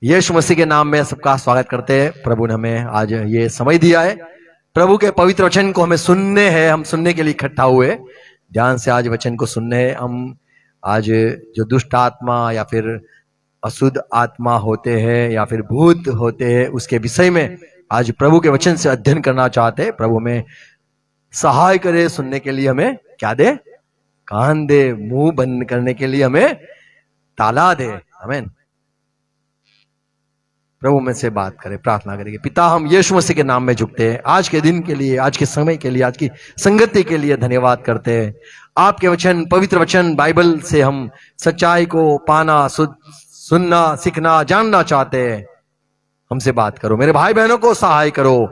यीशु मसीह के नाम में सबका स्वागत करते हैं। प्रभु ने हमें आज ये समय दिया है, प्रभु के पवित्र वचन को हमें सुनने हैं। हम सुनने के लिए इकट्ठा हुए, ध्यान से आज वचन को सुनने हैं। हम आज जो दुष्ट आत्मा या फिर अशुद्ध आत्मा होते हैं या फिर भूत होते हैं, उसके विषय में आज प्रभु के वचन से अध्ययन करना चाहते हैं। प्रभु हमें सहाय करे, सुनने के लिए हमें क्या दे? कान दे। मुंह बंद करने के लिए हमें ताला दे। आमीन। प्रभु में से बात करें, प्रार्थना करेंगे। पिता, हम यीशु मसीह के नाम में झुकते हैं। आज के दिन के लिए, आज के समय के लिए, आज की संगति के लिए धन्यवाद करते हैं। आपके वचन, पवित्र वचन बाइबल से हम सच्चाई को पाना, सुनना, सीखना, जानना चाहते हैं। हमसे बात करो, मेरे भाई बहनों को सहाय करो,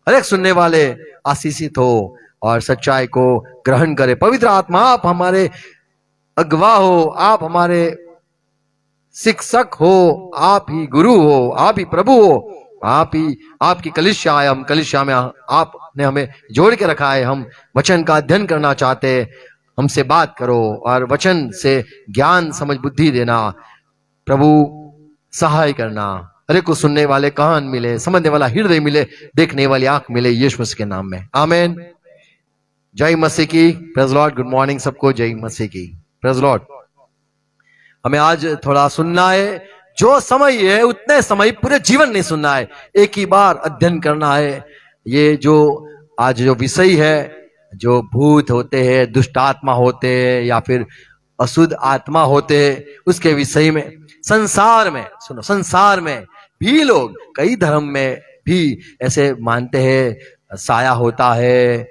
हर एक सुनने वाले आशीषित हो और सच्चाई को ग्रहण करे। पवित्र आत्मा, आप हमारे अगवा हो, आप हमारे शिक्षक हो, आप ही गुरु हो, आप ही प्रभु हो, आप ही आपकी कलीसिया है। हम कलीसिया में आपने हमें जोड़ के रखा है। हम वचन का अध्ययन करना चाहते हैं। हमसे बात करो और वचन से ज्ञान, समझ, बुद्धि देना। प्रभु सहाय करना। अरे को सुनने वाले कान मिले, समझने वाला हृदय मिले, देखने वाली आंख मिले, यीशु मसीह के नाम में आमीन। जय मसीह की। Praise Lord. गुड मॉर्निंग सबको। जय मसीह की। Praise Lord. हमें आज थोड़ा सुनना है। जो समय है उतने समय पूरे जीवन नहीं सुनना है, एक ही बार अध्ययन करना है। ये जो आज जो विषय है, जो भूत होते हैं, दुष्ट आत्मा होते हैं या फिर अशुद्ध आत्मा होते हैं, उसके विषय में संसार में, सुनो, संसार में भी लोग, कई धर्म में भी ऐसे मानते हैं साया होता है,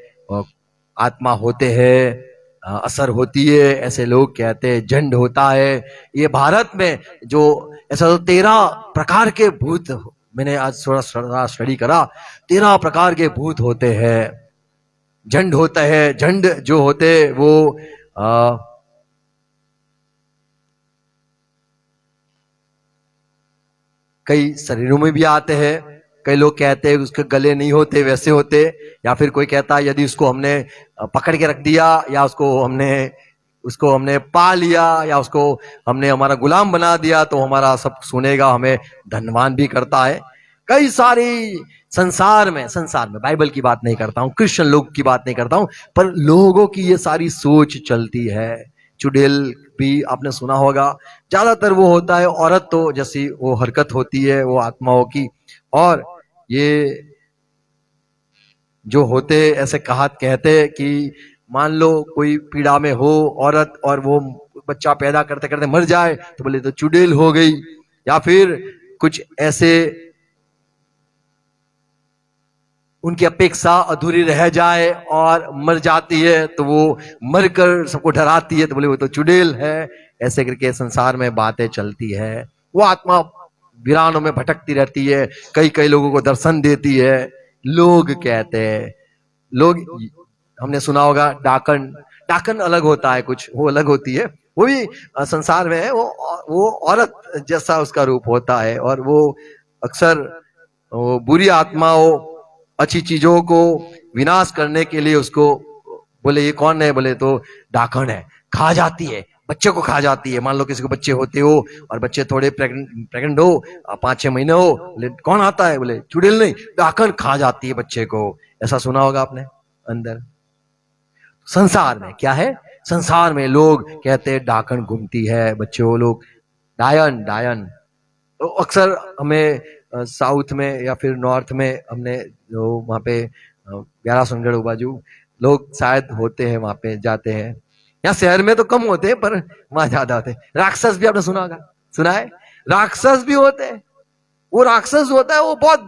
आत्मा होते हैं, असर होती है, ऐसे लोग कहते हैं, झंड होता है। ये भारत में जो ऐसा तो 13 प्रकार के भूत, मैंने आज थोड़ा स्टडी करा, 13 प्रकार के भूत होते हैं। झंड होता है। झंड जो होते वो कई शरीरों में भी आते हैं। कई लोग कहते हैं उसके गले नहीं होते, वैसे होते। या फिर कोई कहता है यदि उसको हमने पकड़ के रख दिया या उसको हमने पा लिया या उसको हमने हमारा गुलाम बना दिया तो हमारा सब सुनेगा, हमें धनवान भी करता है। कई सारी संसार में बाइबल की बात नहीं करता हूँ, क्रिश्चियन लोग की बात नहीं करता हूँ, पर लोगों की ये सारी सोच चलती है। चुड़ैल भी आपने सुना होगा। ज्यादातर वो होता है औरत, तो जैसी वो हरकत होती है वो आत्माओं की। और ये जो होते ऐसे कहते कि मान लो कोई पीड़ा में हो औरत और वो बच्चा पैदा करते करते मर जाए तो बोले तो चुड़ैल हो गई। या फिर कुछ ऐसे उनकी अपेक्षा अधूरी रह जाए और मर जाती है तो वो मरकर सबको डराती है तो बोले वो तो चुड़ैल है। ऐसे करके संसार में बातें चलती है। वो आत्मा वीरानों में भटकती रहती है, कई कई लोगों को दर्शन देती है। लोग कहते हैं, लोग, हमने सुना होगा डाकन अलग होता है, कुछ वो अलग होती है, वो भी संसार में है। वो औरत जैसा उसका रूप होता है और वो अक्सर वो बुरी आत्माओं, अच्छी चीजों को विनाश करने के लिए उसको बोले ये कौन है, बोले तो डाकन है। खा जाती है, बच्चे को खा जाती है। मान लो किसी को बच्चे होते हो और बच्चे थोड़े प्रेग्नेंट हो, 5-6 महीने हो, बोले कौन आता है, बोले चुड़ैल नहीं, डाकन खा जाती है बच्चे को। ऐसा सुना होगा आपने। अंदर संसार में क्या है? संसार में लोग कहते हैं डाकन घूमती है बच्चे, वो लोग डायन। तो अक्सर हमें साउथ में या फिर नॉर्थ में, हमने जो वहाँ पे ग्यारह सुनगढ़ बाजू लोग शायद होते हैं, वहाँ पे जाते हैं। यहाँ शहर में तो कम होते हैं पर वहां ज्यादा होते हैं। राक्षस भी आपने सुना होगा, सुना है? राक्षस भी होते हैं। वो राक्षस होता है वो बहुत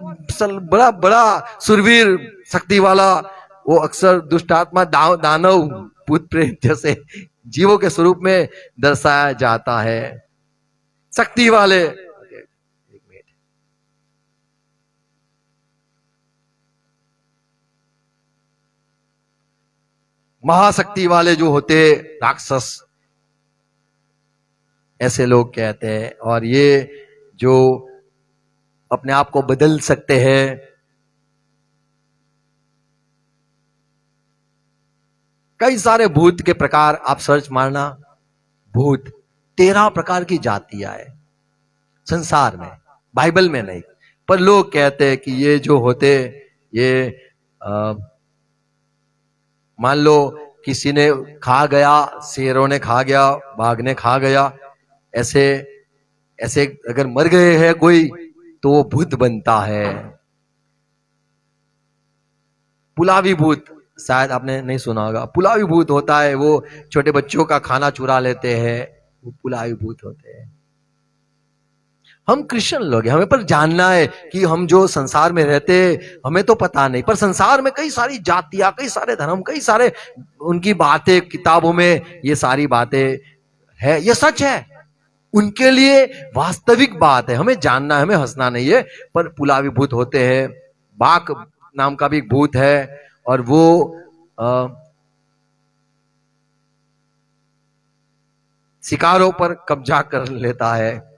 बड़ा बड़ा सुरवीर, शक्ति वाला। वो अक्सर दुष्ट आत्मा, दानव, भूत प्रेत जैसे जीवों के स्वरूप में दर्शाया जाता है। शक्ति वाले, महाशक्ति वाले जो होते राक्षस, ऐसे लोग कहते हैं। और ये जो अपने आप को बदल सकते हैं, कई सारे भूत के प्रकार आप सर्च मारना, भूत 13 प्रकार की जातियां है संसार में। बाइबल में नहीं। पर लोग कहते हैं कि ये जो होते, ये मान लो किसी ने खा गया, शेरों ने खा गया, बाघ ने खा गया, ऐसे ऐसे अगर मर गए हैं कोई तो वो भूत बनता है। पुलावी भूत, शायद आपने नहीं सुना होगा, पुलावी भूत होता है, वो छोटे बच्चों का खाना चुरा लेते हैं, वो पुलावी भूत होते हैं। हम क्रिश्चियन लोग हैं, हमें पर जानना है कि हम जो संसार में रहते हमें तो पता नहीं, पर संसार में कई सारी जातियां, कई सारे धर्म, कई सारे उनकी बातें, किताबों में ये सारी बातें है, ये सच है, उनके लिए वास्तविक बात है, हमें जानना है, हमें हंसना नहीं है। पर पुलावी भूत होते हैं, बाघ नाम का भी एक भूत है, और वो शिकारों पर कब्जा कर लेता है।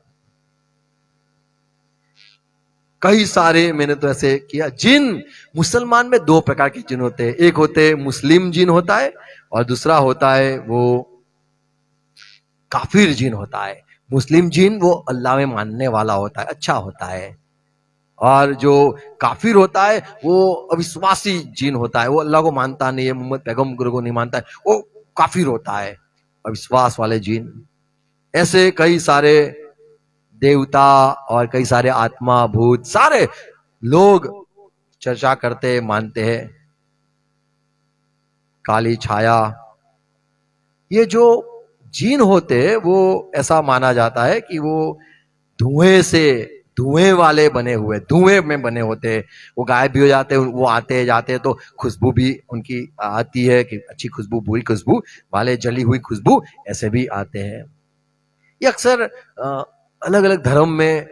कई सारे मैंने तो ऐसे किया। जिन, मुसलमान में दो प्रकार के जिन होते हैं, एक होते मुस्लिम जिन होता है, और दूसरा होता है वो काफिर जिन होता है। मुस्लिम जिन वो अल्लाह में मानने वाला होता है, अच्छा होता है, और जो काफिर होता है वो अविश्वासी जिन होता है, वो अल्लाह को मानता नहीं है, मोहम्मद पैगंबर को नहीं मानता है, वो काफिर होता है, अविश्वास वाले जिन। ऐसे कई सारे देवता और कई सारे आत्मा, भूत, सारे लोग चर्चा करते, मानते हैं। काली छाया, ये जो जीन होते वो ऐसा माना जाता है कि वो धुएं से, धुएं वाले बने हुए, धुएं में बने होते, वो गायब भी हो जाते, वो आते जाते तो खुशबू भी उनकी आती है कि अच्छी खुशबू, बुरी खुशबू वाले, जली हुई खुशबू, ऐसे भी आते हैं। ये अक्सर अलग अलग धर्म में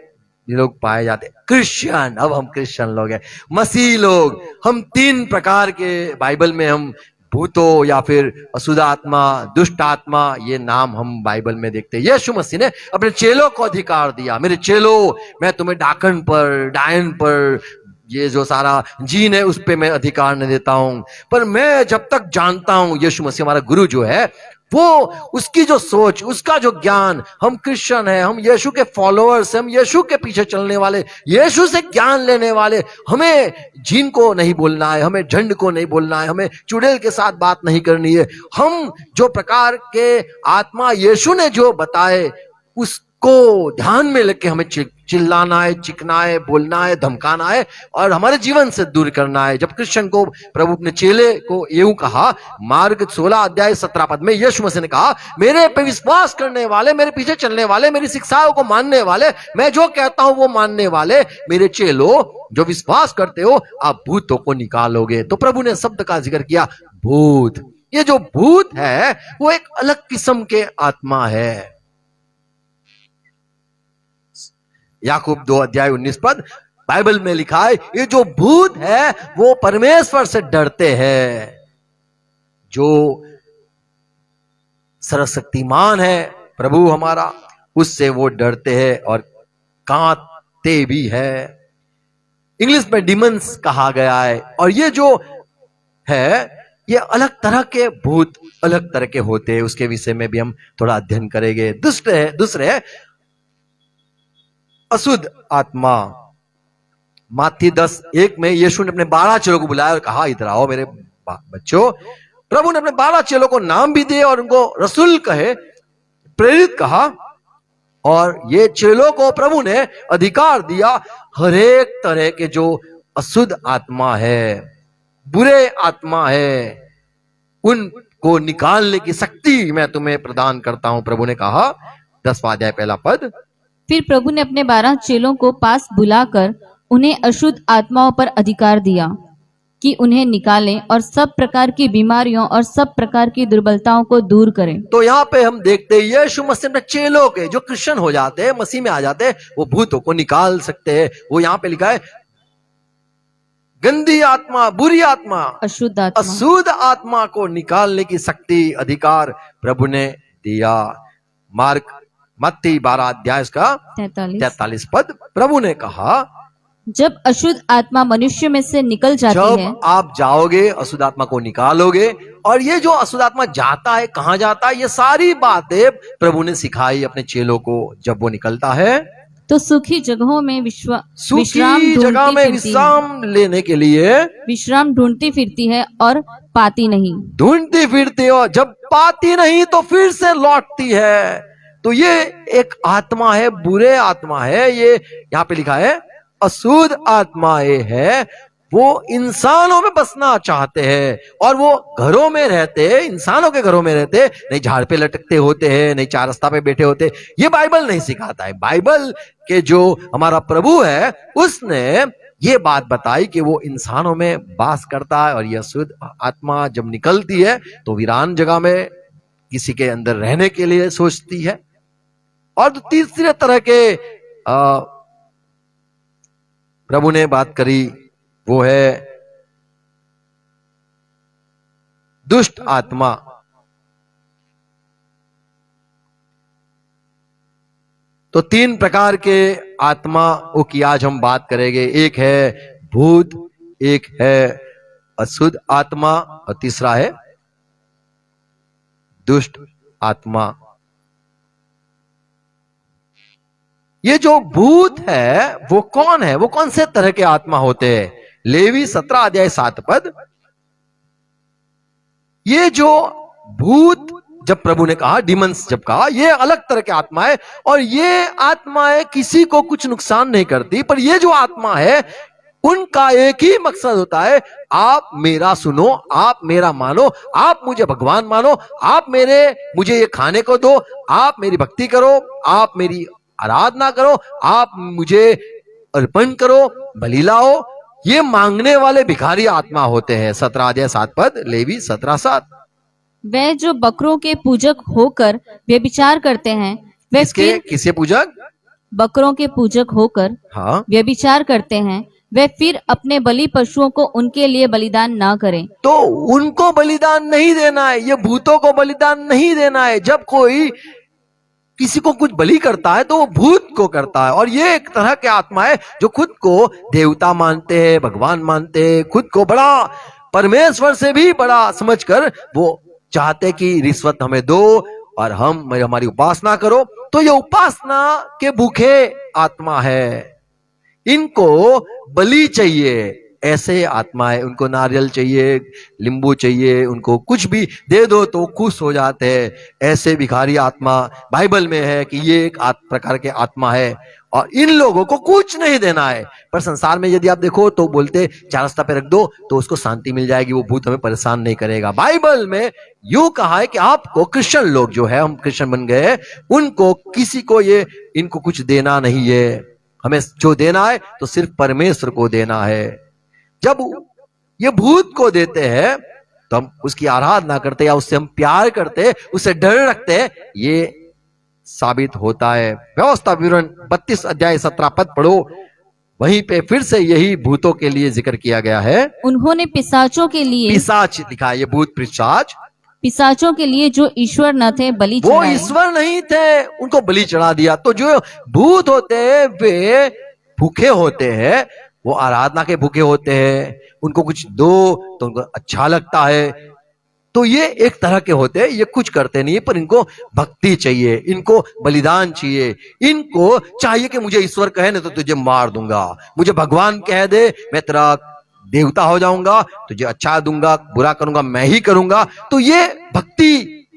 ये लोग पाए जाते हैं। क्रिश्चियन, अब हम क्रिश्चियन लोग हैं, मसीह लोग, हम तीन प्रकार के बाइबल में हम भूतों या फिर अशुद्ध आत्मा, दुष्ट आत्मा, ये नाम हम बाइबल में देखते हैं। यीशु मसीह ने अपने चेलों को अधिकार दिया, मेरे चेलों, मैं तुम्हें डाकन पर, डायन पर, ये जो सारा जीन है उस पे मैं अधिकार नहीं देता हूं, पर मैं जब तक जानता हूं यीशु मसीह हमारा गुरु जो है, वो उसकी जो सोच, उसका जो ज्ञान, हम क्रिश्चियन हैं, हम यीशु के फॉलोअर्स, हम यीशु के पीछे चलने वाले, यीशु से ज्ञान लेने वाले, हमें जीन को नहीं बोलना है, हमें झंड को नहीं बोलना है, हमें चुड़ैल के साथ बात नहीं करनी है। हम जो प्रकार के आत्मा यीशु ने जो बताए उसको ध्यान में लेके हमें चिल्लाना है, चिकना है, बोलना है, धमकाना है, और हमारे जीवन से दूर करना है। जब कृष्ण को प्रभु अपने चेले को यूं कहा, मार्ग 16 अध्याय 17 पद में यीशु मसीह ने कहा, मेरे पे विश्वास करने वाले, मेरे पीछे चलने वाले, मेरी शिक्षाओं को मानने वाले, मैं जो कहता हूं वो मानने वाले, मेरे चेलों जो विश्वास करते हो, आप भूतों को निकालोगे। तो प्रभु ने शब्द का जिक्र किया, भूत। ये जो भूत है वो एक अलग किस्म के आत्मा है। याकूब 2 अध्याय 19 पद बाइबल में लिखा है, ये जो भूत है वो परमेश्वर से डरते हैं, जो सर्वशक्तिमान है प्रभु हमारा, उससे वो डरते हैं और कांपते भी है। इंग्लिश में डिमंस कहा गया है। और ये जो है, ये अलग तरह के भूत, अलग तरह के होते हैं, उसके विषय में भी हम थोड़ा अध्ययन करेंगे। दूसरे है अशुद्ध आत्मा। माथी 10:1 में यीशु ने अपने 12 चेलों को बुलाया और कहा, इधर आओ मेरे बच्चों। प्रभु ने अपने 12 चेलों को नाम भी दिए और उनको रसूल कहे, प्रेरित कहा, और ये चेलों को प्रभु ने अधिकार दिया हर एक तरह के जो अशुद्ध आत्मा है, बुरे आत्मा है, उनको निकालने की शक्ति मैं तुम्हें प्रदान करता हूं, प्रभु ने कहा। 10वां अध्याय 1 पद। फिर प्रभु ने अपने 12 चेलों को पास बुलाकर उन्हें अशुद्ध आत्माओं पर अधिकार दिया कि उन्हें निकालें और सब प्रकार की बीमारियों और सब प्रकार की दुर्बलताओं को दूर करें। तो यहाँ पे हम देखते हैं यीशु मसीह अपने चेलों के, जो क्रिश्चियन हो जाते हैं, मसीह में आ जाते हैं, वो भूतों को निकाल सकते हैं। वो यहाँ पे लिखा है, गंदी आत्मा, बुरी आत्मा, अशुद्ध आत्मा को निकालने की शक्ति, अधिकार प्रभु ने दिया। मार्क मत्ती 12 अध्याय का 43 पद, प्रभु ने कहा, जब अशुद्ध आत्मा मनुष्य में से निकल जाती है, जब आप जाओगे अशुद्ध आत्मा को निकालोगे, और ये जो अशुद्ध आत्मा जाता है, कहां जाता है, ये सारी बातें प्रभु ने सिखाई अपने चेलों को। जब वो निकलता है तो सूखी जगहों में विश्राम सूखी जगह में विश्राम लेने के लिए विश्राम ढूंढती फिरती है और पाती नहीं। ढूंढती फिरती हो, जब पाती नहीं तो फिर से लौटती है। तो ये एक आत्मा है, बुरे आत्मा है, ये यहाँ पे लिखा है अशुद्ध आत्माएं है। वो इंसानों में बसना चाहते हैं और वो घरों में रहते हैं, इंसानों के घरों में रहते, नहीं झाड़ पे लटकते होते हैं, नहीं चार रास्ता पे बैठे होते। ये बाइबल नहीं सिखाता है। बाइबल के जो हमारा प्रभु है उसने ये बात बताई कि वो इंसानों में वास करता है और यह शुद्ध आत्मा जब निकलती है तो वीरान जगह में किसी के अंदर रहने के लिए सोचती है। और तीसरे तरह के प्रभु ने बात करी वो है दुष्ट आत्मा। तो तीन प्रकार के आत्माओं की आज हम बात करेंगे। एक है भूत, एक है अशुद्ध आत्मा और तीसरा है दुष्ट आत्मा। ये जो भूत है वो कौन है, वो कौन से तरह के आत्मा होते हैं? लेवी 17 अध्याय 7 पद। ये जो भूत जब प्रभु ने कहा, डीमंस जब कहा, ये अलग तरह के आत्मा है और ये आत्माएं किसी को कुछ नुकसान नहीं करती। पर ये जो आत्मा है उनका एक ही मकसद होता है, आप मेरा सुनो, आप मेरा मानो, आप मुझे भगवान मानो, आप मुझे ये खाने को दो, आप मेरी भक्ति करो, आप मेरी आराधना करो, आप मुझे अर्पण करो, बलि लाओ। ये मांगने वाले भिखारी आत्मा होते हैं। 17 अध्याय 7 पद, लेवी 17:7। वे जो बकरों के पूजक होकर व्यभिचार करते हैं, वे किसके पूजक? बकरों के पूजक होकर हाँ, व्यभिचार करते हैं, वे फिर अपने बलि पशुओं को उनके लिए बलिदान ना करें। तो उनको बलिदान नहीं देना है, ये भूतों को बलिदान नहीं देना है। जब कोई किसी को कुछ बलि करता है तो वो भूत को करता है। और ये एक तरह के आत्मा है जो खुद को देवता मानते हैं, भगवान मानते हैं, खुद को बड़ा, परमेश्वर से भी बड़ा समझकर वो चाहते कि रिश्वत हमें दो और हमारी उपासना करो। तो ये उपासना के भूखे आत्मा है, इनको बलि चाहिए। ऐसे आत्मा है, उनको नारियल चाहिए, नींबू चाहिए, उनको कुछ भी दे दो तो खुश हो जाते हैं। ऐसे भिखारी आत्मा बाइबल में है कि ये एक प्रकार के आत्मा है और इन लोगों को कुछ नहीं देना है। पर संसार में यदि आप देखो तो बोलते चार रास्ता पे रख दो तो उसको शांति मिल जाएगी, वो भूत हमें परेशान नहीं करेगा। बाइबल में यूं कहा है कि आपको, क्रिश्चियन लोग जो है, हम क्रिश्चियन बन गए, उनको किसी को इनको कुछ देना नहीं है। हमें जो देना है तो सिर्फ परमेश्वर को देना है। जब ये भूत को देते हैं तो हम उसकी आराधना करते या उससे हम प्यार करते, उससे डर रखते, ये साबित होता है। व्यवस्था विवरण 32 अध्याय 17 पद पढ़ो, वहीं पे फिर से यही भूतों के लिए जिक्र किया गया है। उन्होंने पिशाचों के लिए, पिशाच लिखा है, ये भूत पिशाच, पिशाचों के लिए जो ईश्वर न थे बलि वो चढ़ाए। ईश्वर नहीं थे, उनको बलि चढ़ा दिया। तो जो भूत होते हैं वे भूखे होते हैं, वो आराधना के भूखे होते हैं, उनको कुछ दो तो उनको अच्छा लगता है। तो ये एक तरह के होते हैं, ये कुछ करते नहीं पर इनको भक्ति चाहिए, इनको बलिदान चाहिए, इनको चाहिए कि मुझे ईश्वर कहे नहीं तो तुझे मार दूंगा, मुझे भगवान कह दे मैं तेरा देवता हो जाऊंगा, तुझे अच्छा दूंगा, बुरा करूंगा मैं ही करूंगा। तो ये भक्ति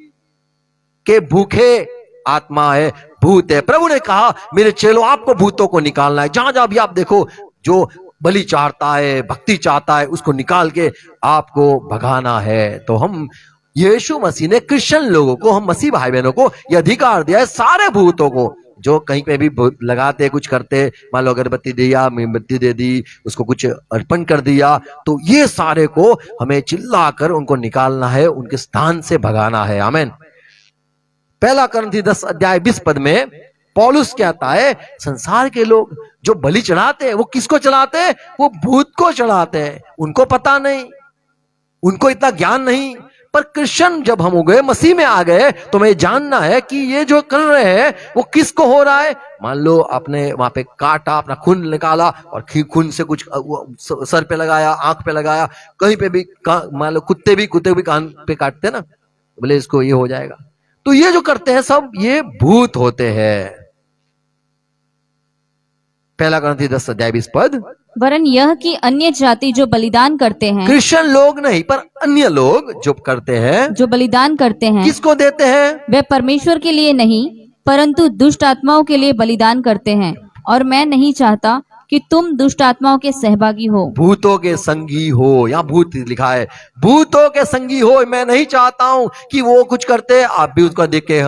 के भूखे आत्मा है, भूत है। प्रभु ने कहा मेरे चेलों आपको भूतों को निकालना है। जहां जहां भी आप देखो जो बलि चाहता है, भक्ति चाहता है, उसको निकाल के आपको भगाना है। तो हम, यीशु मसीह ने क्रिश्चियन लोगों को, हम मसीह भाई बहनों को यह अधिकार दिया है, सारे भूतों को जो कहीं पे भी लगाते कुछ करते, मान लो अगरबत्ती दिया, मोमबत्ती दे दी, उसको कुछ अर्पण कर दिया, तो ये सारे को हमें चिल्लाकर उनको निकालना है, उनके स्थान से भगाना है। आमीन। पहला कुरिन्थी 10 अध्याय 20 पद में पौलुस कहता है संसार के लोग जो बलि चढ़ाते हैं वो किसको चढ़ाते हैं? वो भूत को चढ़ाते हैं। उनको पता नहीं, उनको इतना ज्ञान नहीं। पर क्रिश्चियन जब हम हो गए, मसीह में आ गए, तो हमें जानना है कि ये जो कर रहे हैं वो किसको हो रहा है। मान लो आपने वहां पे काटा, अपना खून निकाला और खून से कुछ सर पे लगाया, आंख पे लगाया, कहीं पे भी, मान लो कुत्ते भी कान पे काटते ना, बोले इसको ये हो जाएगा। तो ये जो करते हैं सब ये भूत होते हैं। पहला कुरिन्थी 10:20। वरन यह कि अन्य जाति जो बलिदान करते हैं, क्रिश्चियन लोग नहीं पर अन्य लोग जो करते हैं, जो बलिदान करते हैं, किसको देते हैं? वे परमेश्वर के लिए नहीं परंतु दुष्ट आत्माओं के लिए बलिदान करते हैं। और मैं नहीं चाहता कि तुम दुष्ट आत्माओं के सहभागी हो। भूतों के संगी हो, यहाँ भूत लिखा है, भूतों के संगी हो। मैं नहीं चाहता हूं कि वो कुछ करते आप भी उसका देख के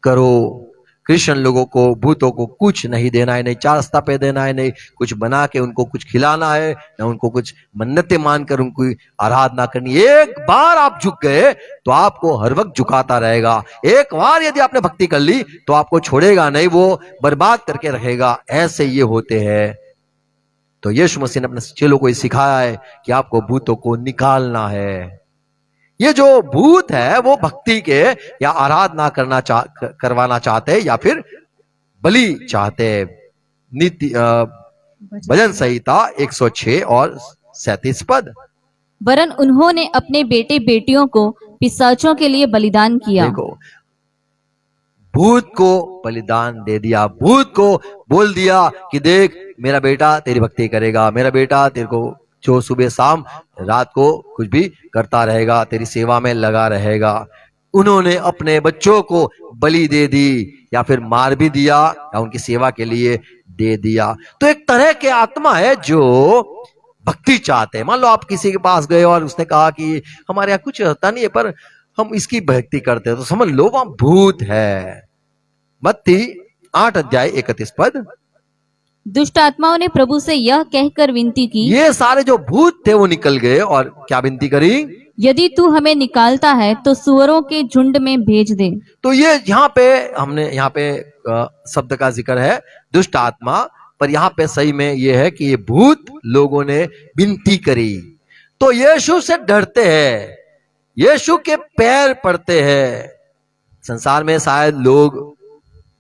करो। क्रिश्चियन लोगों को भूतों को कुछ नहीं देना है, नहीं चार रास्ता पे देना है, नहीं कुछ बना के उनको कुछ खिलाना है, ना उनको कुछ मन्नतें मानकर उनको आराधना करनी। एक बार आप झुक गए तो आपको हर वक्त झुकाता रहेगा। एक बार यदि आपने भक्ति कर ली तो आपको छोड़ेगा नहीं, वो बर्बाद करके रखेगा। ऐसे ये होते हैं। तो यीशु मसीह ने अपने चेलों को ये सिखाया है कि आपको भूतों को निकालना है। ये जो भूत है वो भक्ति के या आराधना करवाना चाहते या फिर बलि चाहते। नीति भजन संहिता 106 और 37। वरन उन्होंने अपने बेटे बेटियों को पिशाचों के लिए बलिदान किया। देखो, भूत को बलिदान दे दिया। भूत को बोल दिया कि देख मेरा बेटा तेरी भक्ति करेगा, मेरा बेटा तेरे को जो सुबह शाम रात को कुछ भी करता रहेगा, तेरी सेवा में लगा रहेगा। उन्होंने अपने बच्चों को बलि दे दी या फिर मार भी दिया या उनकी सेवा के लिए दे दिया। तो एक तरह के आत्मा है जो भक्ति चाहते हैं। मान लो आप किसी के पास गए और उसने कहा कि हमारे यहाँ कुछ होता नहीं है पर हम इसकी भक्ति करते हैं, तो समझ लो वहां भूत है। मत्ती 8:31। दुष्ट आत्माओं ने प्रभु से यह कहकर विनती की, ये सारे जो भूत थे वो निकल गए और क्या विनती करी? यदि तू हमें निकालता है तो सुअरों के झुंड में भेज दे। तो ये यहाँ पे हमने यहाँ पे शब्द का जिक्र है दुष्ट आत्मा, पर यहाँ पे सही में ये है कि ये भूत लोगों ने विनती करी। तो यीशु से डरते हैं, यीशु के पैर पड़ते हैं। संसार में शायद लोग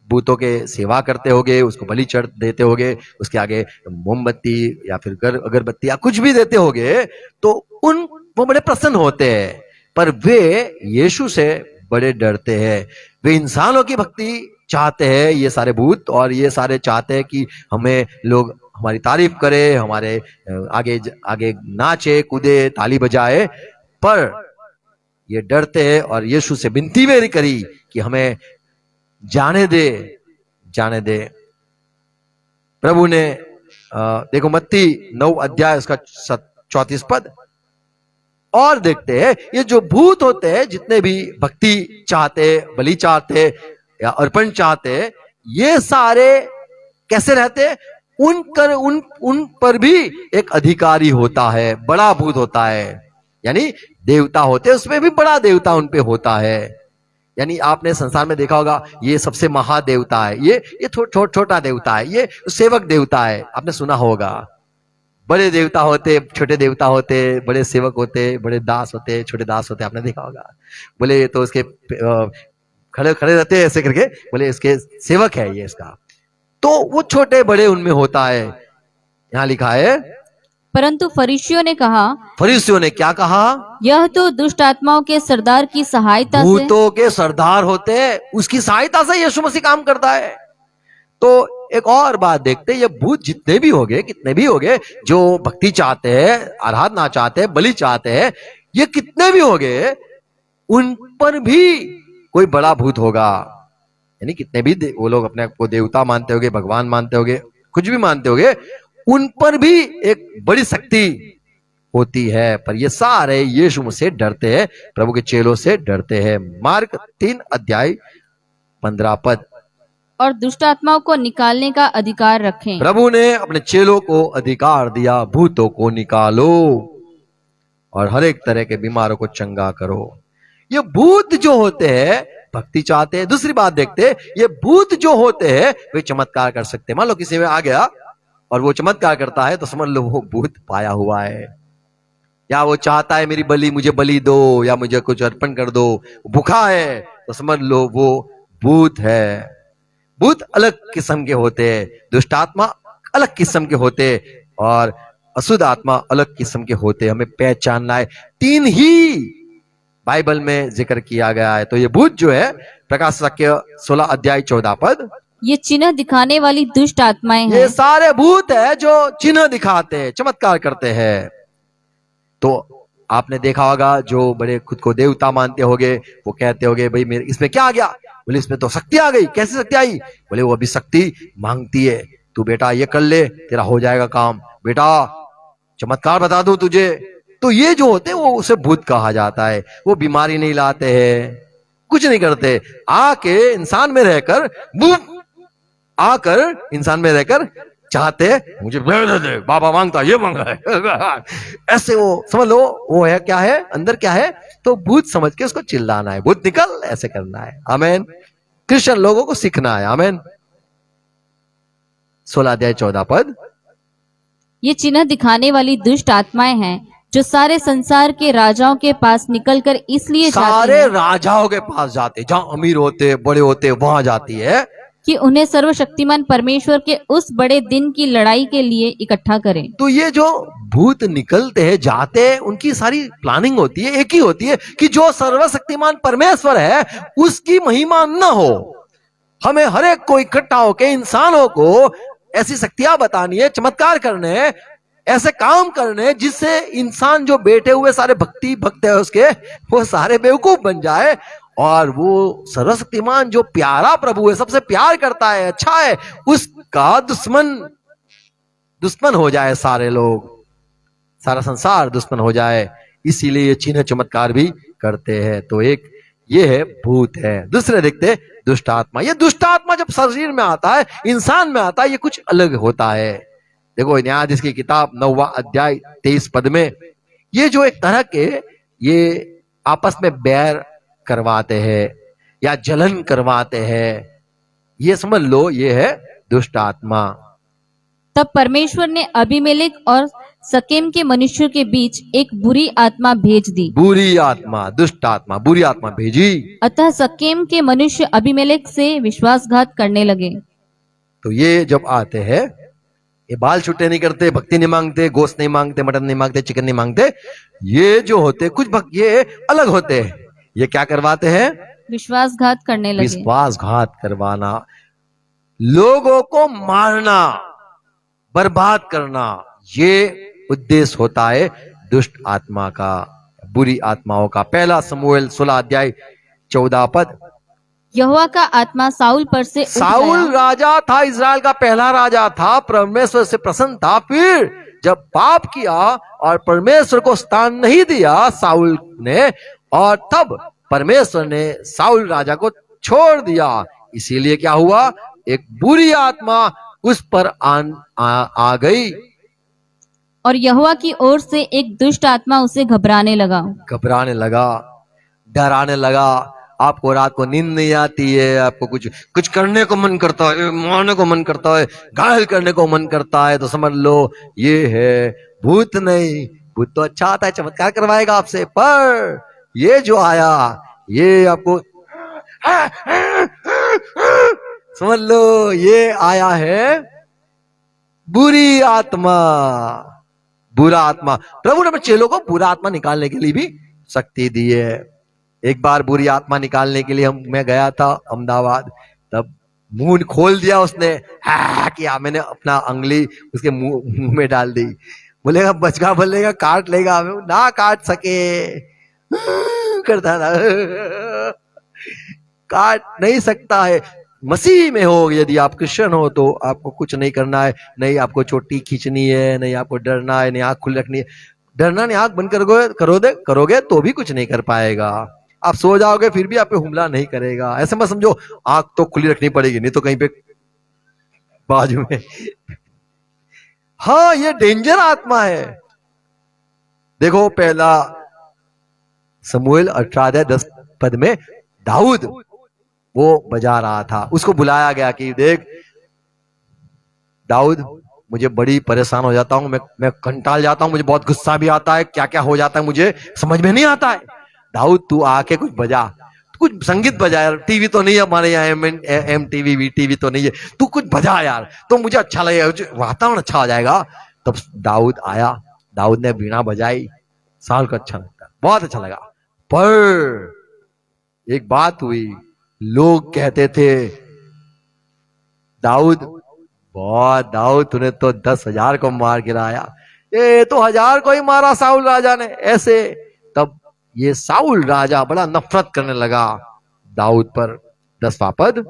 भूतों के सेवा करते होंगे, उसको बलि चढ़ देते होंगे, उसके आगे मोमबत्ती या फिर अगरबत्ती या कुछ भी देते होंगे, तो वो बड़े प्रसन्न होते हैं। पर वे यीशु से बड़े डरते हैं। वे इंसानों की भक्ति चाहते हैं, ये सारे भूत, और ये सारे चाहते हैं कि हमें लोग हमारी तारीफ करे, हमारे आगे आगे नाचे कूदे ताली बजाए। पर ये डरते हैं और यीशु से विनती मेरी करी कि हमें जाने दे, जाने दे। प्रभु ने देखो मत्ती 9 उसका 34। और देखते हैं ये जो भूत होते हैं, जितने भी भक्ति चाहते, बलि चाहते या अर्पण चाहते, ये सारे कैसे रहते? उन पर भी एक अधिकारी होता है, बड़ा भूत होता है। यानी देवता होते, उसमें भी बड़ा देवता उन पे होता है। यानी आपने संसार में देखा होगा ये सबसे महादेवता है, ये छोटा देवता है, ये सेवक देवता है। आपने सुना होगा बड़े देवता होते, छोटे देवता होते, बड़े सेवक होते, बड़े दास होते, छोटे दास होते। आपने देखा होगा, बोले तो उसके खड़े खड़े रहते ऐसे करके, बोले इसके सेवक है ये इसका। तो वो छोटे बड़े उनमें होता है। यहाँ लिखा है, परंतु फरीसियों ने कहा, फरीसियों ने क्या कहा? यह तो दुष्ट आत्माओं के सरदार की सहायता से, भूतों के सरदार होते हैं, उसकी सहायता से यीशु मसीह काम करता है। तो एक और बात देखते, ये भूत जितने भी होंगे, कितने भी होंगे, जो भक्ति चाहते हैं, आराधना चाहते हैं, बलि चाहते हैं, ये कितने भी होंगे, उन पर भी कोई बड़ा भूत होगा। यानी कितने भी वो लोग अपने को देवता मानते होंगे, भगवान मानते होंगे, कुछ भी मानते होंगे, उन पर भी एक बड़ी शक्ति होती है। पर ये सारे यीशु से डरते हैं, प्रभु के चेलों से डरते हैं। मार्क 3:15। और दुष्ट आत्माओं को निकालने का अधिकार रखें। प्रभु ने अपने चेलों को अधिकार दिया, भूतों को निकालो और हर एक तरह के बीमारों को चंगा करो। ये भूत जो होते हैं भक्ति चाहते हैं। दूसरी बात देखते हैं, ये भूत जो होते हैं वे चमत्कार कर सकते हैं। मान लो किसी में आ गया और वो चमत्कार करता है, तो समझ लो वो भूत पाया हुआ है। या वो चाहता है मेरी बलि, मुझे बलि दो या मुझे कुछ अर्पण कर दो, भूखा है, तो समझ लो वो भूत है। भूत अलग किस्म के होते हैं, दुष्ट आत्मा अलग किस्म के होते और अशुद्ध आत्मा अलग किस्म के होते। हमें पहचानना है, 3 ही बाइबल में जिक्र किया गया है। तो ये भूत जो है, प्रकाश वाक्य 16 अध्याय 14 पद, ये चिन्ह दिखाने वाली दुष्ट आत्माएं ये हैं सारे भूत है जो चिन्ह दिखाते हैं, चमत्कार करते हैं। तो आपने देखा होगा जो बड़े खुद को देवता मानते होगे, वो कहते होगे भाई मेरे इसमें क्या आ गया? बोले इसमें तो शक्ति आ गई। कैसे शक्ति आई? बोले वो अभी शक्ति मांगती है, तू बेटा ये कर ले तेरा हो जाएगा काम, बेटा चमत्कार बता दूं तुझे। तो ये जो होते हैं वो उसे भूत कहा जाता है। वो बीमारी नहीं लाते हैं, कुछ नहीं करते, आके इंसान में रहकर आकर इंसान में रहकर चाहते मुझे दे दे, बाबा मांगता ये मांगा है ऐसे वो समझ लो वो है क्या है अंदर क्या है, तो भूत समझ के उसको चिल्लाना है, भूत निकल, ऐसे करना है। आमेन। क्रिश्चियन लोगों को सीखना है। आमेन। 16 अध्याय 14 पद। ये चिन्ह दिखाने वाली दुष्ट आत्माएं हैं जो सारे संसार के राजाओं के पास निकलकर इसलिए जाती सारे हैं राजाओं के पास जाते, जहां अमीर होते बड़े होते वहां जाती है, कि उन्हें सर्वशक्तिमान परमेश्वर के उस बड़े दिन की लड़ाई के लिए इकट्ठा करें। तो ये जो भूत निकलते हैं जाते हैं, उनकी सारी प्लानिंग होती है, एक ही होती है कि जो सर्वशक्तिमान परमेश्वर है उसकी महिमा न हो। हमें हर एक को इकट्ठा होकर इंसानों को ऐसी शक्तियां बतानी है, चमत्कार करने, ऐसे काम करने जिससे इंसान जो बैठे हुए सारे भक्त है उसके, वो सारे बेवकूफ बन जाए और वो सर्वशक्तिमान जो प्यारा प्रभु है, सबसे प्यार करता है, अच्छा है, उसका दुश्मन हो जाए, सारे लोग, सारा संसार दुश्मन हो जाए। इसीलिए ये चिन्ह चमत्कार भी करते हैं। तो एक ये है भूत है। दूसरे देखते दुष्ट आत्मा। ये दुष्ट आत्मा जब शरीर में आता है, इंसान में आता है, ये कुछ अलग होता है। देखो न्यायाधीश की किताब 9वां अध्याय 23 पद में, ये जो एक तरह के ये आपस में बैर करवाते हैं या जलन करवाते हैं, ये समझ लो ये है दुष्ट आत्मा। तब परमेश्वर ने अबीमेलेक और सकेम के मनुष्यों के बीच एक बुरी आत्मा भेज दी। बुरी आत्मा, दुष्ट आत्मा, बुरी आत्मा भेजी। अतः सकेम के मनुष्य अबीमेलेक से विश्वासघात करने लगे। तो ये जब आते हैं, ये बाल छुट्टे नहीं करते, भक्ति नहीं मांगते, गोश्त नहीं मांगते, मटन नहीं मांगते, चिकन नहीं मांगते। ये जो होते कुछ भक्त ये अलग होते हैं। ये क्या करवाते हैं? विश्वासघात करने लगे। विश्वासघात करवाना, लोगों को मारना, बर्बाद करना, ये उद्देश्य होता है दुष्ट आत्मा का, बुरी आत्माओं का। पहला समूएल 16 अध्याय 14 पद। यहोवा का आत्मा साउल पर से उठ साउल गया। राजा था, इजराइल का पहला राजा था, परमेश्वर से प्रसन्न था। फिर जब पाप किया और परमेश्वर को स्थान नहीं दिया साउल ने, और तब परमेश्वर ने साउल राजा को छोड़ दिया। इसीलिए क्या हुआ? एक बुरी आत्मा उस पर आ गई, और यहोवा की ओर से एक दुष्ट आत्मा उसे घबराने लगा। घबराने लगा, डराने लगा। आपको रात को नींद नहीं आती है, आपको कुछ कुछ करने को मन करता है, मारने को मन करता है, घायल करने को मन करता है, तो समझ लो ये है भूत। नहीं, भूत तो अच्छा आता है, चमत्कार करवाएगा आपसे, पर ये जो आया ये आपको समझ लो ये आया है बुरी आत्मा, बुरा आत्मा। प्रभु ने अपने चेलों को बुरा आत्मा निकालने के लिए भी शक्ति दी है। एक बार बुरी आत्मा निकालने के लिए मैं गया था अहमदाबाद, तब मुंह खोल दिया उसने, किया, मैंने अपना अंगली उसके मुंह में डाल दी। बोलेगा बचगा, बोलेगा काट लेगा, हमें ना काट सके करता था काट नहीं सकता है। मसीह में हो, यदि आप क्रिश्चियन हो तो आपको कुछ नहीं करना है, नहीं आपको चोटी खींचनी है, नहीं आपको डरना है, नहीं आंख खुली रखनी है। डरना नहीं, आंख बंद करोगे तो भी कुछ नहीं कर पाएगा। आप सो जाओगे फिर भी आप पे हमला नहीं करेगा। ऐसे मत समझो आंख तो खुली रखनी पड़ेगी, नहीं तो कहीं पे बाजू में हाँ ये डेंजर आत्मा है। देखो पहला समूएल 18:10 पद में दाऊद वो बजा रहा था, उसको बुलाया गया कि देख दाऊद, मुझे बड़ी परेशान हो जाता हूं, मैं कंटाल जाता हूं, मुझे बहुत गुस्सा भी आता है, क्या क्या हो जाता है मुझे समझ में नहीं आता है। दाऊद तू आके कुछ बजा, कुछ संगीत बजा यार, टीवी तो नहीं है हमारे यहाँ, MTV VTV तो नहीं है, तू कुछ बजा यार तो मुझे अच्छा लगेगा, वातावरण अच्छा हो जाएगा। तब दाऊद आया, दाऊद ने बीना बजाई, साल को अच्छा लगता, बहुत अच्छा लगा। पर एक बात हुई, लोग कहते थे दाऊद, बहुत दाऊद, तूने तो 10,000 को मार गिराया, ये तो 1,000 को ही मारा साउल राजा ने ऐसे। तब ये साउल राजा बड़ा नफरत करने लगा दाऊद पर। 10वां पद,